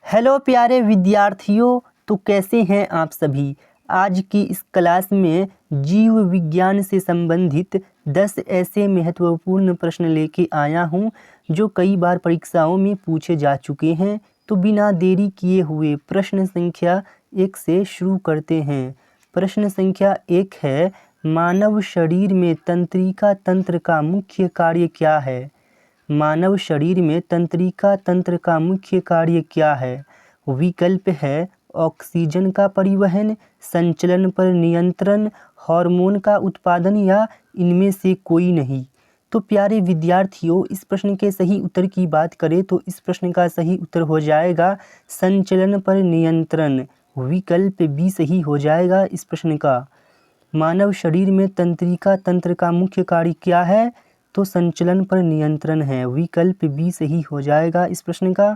Hello प्यारे विद्यार्थियों, तो कैसे हैं आप सभी। आज की इस क्लास में जीव विज्ञान से संबंधित 10 ऐसे महत्वपूर्ण प्रश्न लेके आया हूं जो कई बार परीक्षाओं में पूछे जा चुके हैं। तो बिना देरी किए हुए प्रश्न संख्या 1 से शुरू करते हैं। प्रश्न संख्या 1 है, मानव शरीर में तंत्रिका तंत्र का मुख्य कार्य क्या है। मानव शरीर में तंत्रिका तंत्र का मुख्य कार्य क्या है। विकल्प है ऑक्सीजन का परिवहन, संचलन पर नियंत्रण, हार्मोन का उत्पादन या इनमें से कोई नहीं। तो प्यारे विद्यार्थियों, इस प्रश्न के सही उत्तर की बात करें तो इस प्रश्न का सही उत्तर हो जाएगा संचलन पर नियंत्रण। विकल्प बी सही हो जाएगा इस प्रश्न का। मानव शरीर में तंत्रिका तंत्र का मुख्य कार्य क्या है, तो संचलन पर नियंत्रण है। विकल्प बी सही हो जाएगा इस प्रश्न का।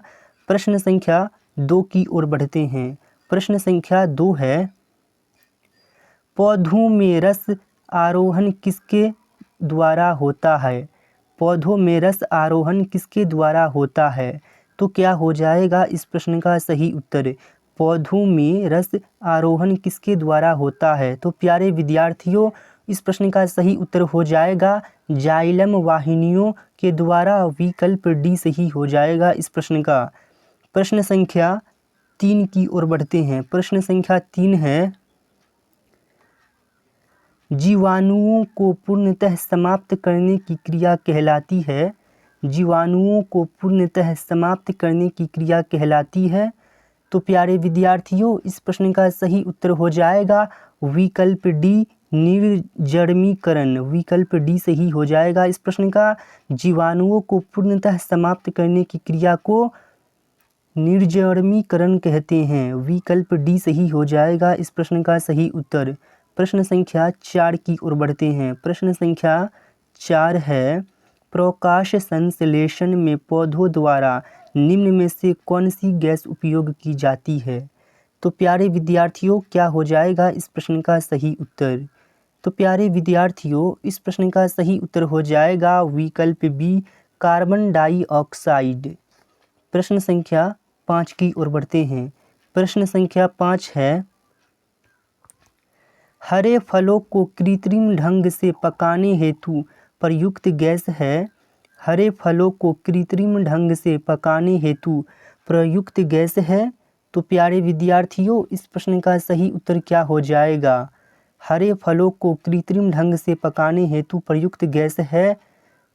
प्रश्न संख्या 2 की ओर बढ़ते हैं। प्रश्न संख्या 2 है, पौधों में रस आरोहण किसके द्वारा होता है। पौधों में रस आरोहण किसके द्वारा होता है। तो क्या हो जाएगा इस प्रश्न का सही उत्तर। पौधों में रस आरोहण किसके द्वारा होता है। तो प्यारे विद्यार्थियों, इस प्रश्न का सही उत्तर हो जाएगा जाइलम वाहिनियों के द्वारा। विकल्प डी सही हो जाएगा इस प्रश्न का। प्रश्न संख्या 3 की ओर बढ़ते हैं। प्रश्न संख्या 3 है, जीवाणुओं को पूर्णतः समाप्त करने की क्रिया कहलाती है। जीवाणुओं को पूर्णतः समाप्त करने की क्रिया कहलाती है। तो प्यारे विद्यार्थियों, इस प्रश्न का सही उत्तर हो जाएगा विकल्प डी निर्जर्मीकरण। विकल्प डी सही हो जाएगा इस प्रश्न का। जीवाणुओं को पूर्णतः समाप्त करने की क्रिया को निर्जर्मीकरण कहते हैं। विकल्प डी सही हो जाएगा इस प्रश्न का सही उत्तर। प्रश्न संख्या 4 की ओर बढ़ते हैं। प्रश्न संख्या 4 है, प्रकाश संश्लेषण में पौधों द्वारा निम्न में से कौन सी गैस उपयोग की जाती है। तो प्यारे विद्यार्थियों, क्या हो जाएगा इस प्रश्न का सही उत्तर। तो प्यारे विद्यार्थियों, इस प्रश्न का सही उत्तर हो जाएगा विकल्प बी कार्बन डाइऑक्साइड। प्रश्न संख्या 5 की ओर बढ़ते हैं। प्रश्न संख्या 5 है, हरे फलों को कृत्रिम ढंग से पकाने हेतु प्रयुक्त गैस है। हरे फलों को कृत्रिम ढंग से पकाने हेतु प्रयुक्त गैस है। तो प्यारे विद्यार्थियों, इस प्रश्न का सही उत्तर क्या हो जाएगा। हरे फलों को कृत्रिम ढंग से पकाने हेतु प्रयुक्त गैस है।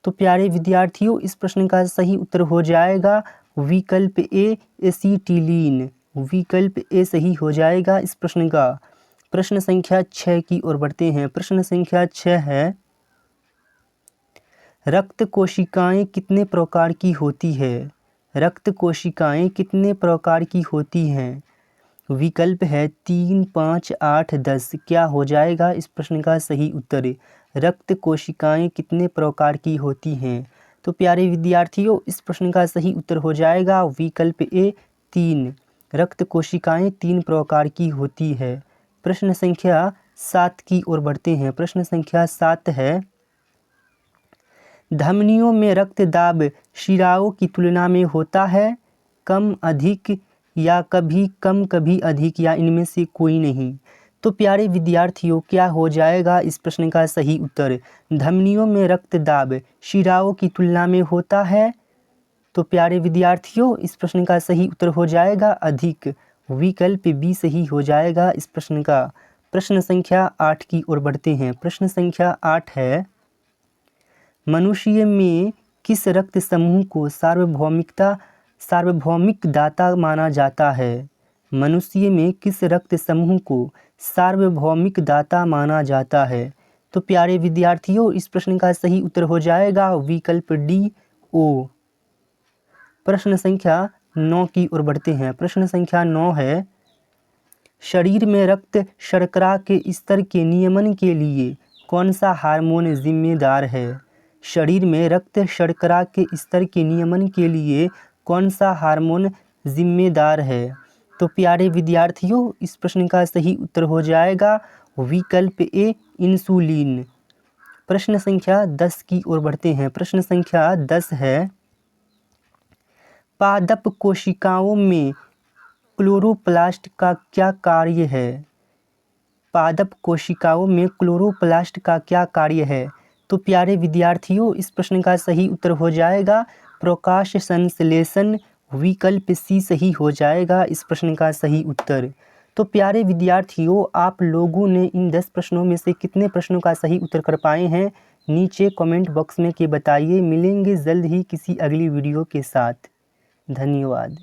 तो प्यारे विद्यार्थियों, इस प्रश्न का सही उत्तर हो जाएगा विकल्प ए एसीटिलीन। विकल्प ए सही हो जाएगा इस प्रश्न का। प्रश्न संख्या 6 की ओर बढ़ते हैं। प्रश्न संख्या 6 है, रक्त कोशिकाएं कितने प्रकार की होती है। रक्त कोशिकाएं कितने प्रकार की होती हैं। विकल्प है 3, 5, 8, 10। क्या हो जाएगा इस प्रश्न का सही उत्तर। रक्त कोशिकाएं कितने प्रकार की होती हैं। तो प्यारे विद्यार्थियों, इस प्रश्न का सही उत्तर हो जाएगा विकल्प ए 3। रक्त कोशिकाएं 3 प्रकार की होती है। प्रश्न संख्या 7 की ओर बढ़ते हैं। प्रश्न संख्या 7 है, धमनियों में रक्त दाब शिराओं की तुलना में होता है। कम, अधिक या कभी कम कभी अधिक या इनमें से कोई नहीं। तो प्यारे विद्यार्थियों, क्या हो जाएगा इस प्रश्न का सही उत्तर। धमनियों में रक्त दाब शिराओं की तुलना में होता है। तो प्यारे विद्यार्थियों, इस प्रश्न का सही उत्तर हो जाएगा अधिक। विकल्प बी सही हो जाएगा इस प्रश्न का। प्रश्न संख्या 8 की ओर बढ़ते हैं। प्रश्न संख्या 8 है, मनुष्य में किस रक्त समूह को सार्वभौमिक दाता माना जाता है। मनुष्य में किस रक्त समूह को सार्वभौमिक दाता माना जाता है। तो प्यारे विद्यार्थियों, इस प्रश्न का सही उत्तर हो जाएगा विकल्प डी ओ। प्रश्न संख्या 9 की ओर बढ़ते हैं। प्रश्न संख्या 9 है, शरीर में रक्त शर्करा के स्तर के नियमन के लिए कौन सा हार्मोन जिम्मेदार है। शरीर में रक्त शर्करा के स्तर के नियमन के लिए कौन सा हार्मोन जिम्मेदार है। तो प्यारे विद्यार्थियों, इस प्रश्न का सही उत्तर हो जाएगा विकल्प ए इंसुलिन। प्रश्न संख्या 10 की ओर बढ़ते हैं। प्रश्न संख्या 10 है, पादप कोशिकाओं में क्लोरोप्लास्ट का क्या कार्य है? पादप कोशिकाओं में क्लोरोप्लास्ट का क्या कार्य है? तो प्यारे विद्यार्थियों, इस प्रश्न का सही उत्तर हो जाएगा प्रकाश संश्लेषण। विकल्प सी सही हो जाएगा इस प्रश्न का सही उत्तर। तो प्यारे विद्यार्थियों, आप लोगों ने इन 10 प्रश्नों में से कितने प्रश्नों का सही उत्तर कर पाए हैं, नीचे कमेंट बॉक्स में के बताइए। मिलेंगे जल्द ही किसी अगली वीडियो के साथ। धन्यवाद।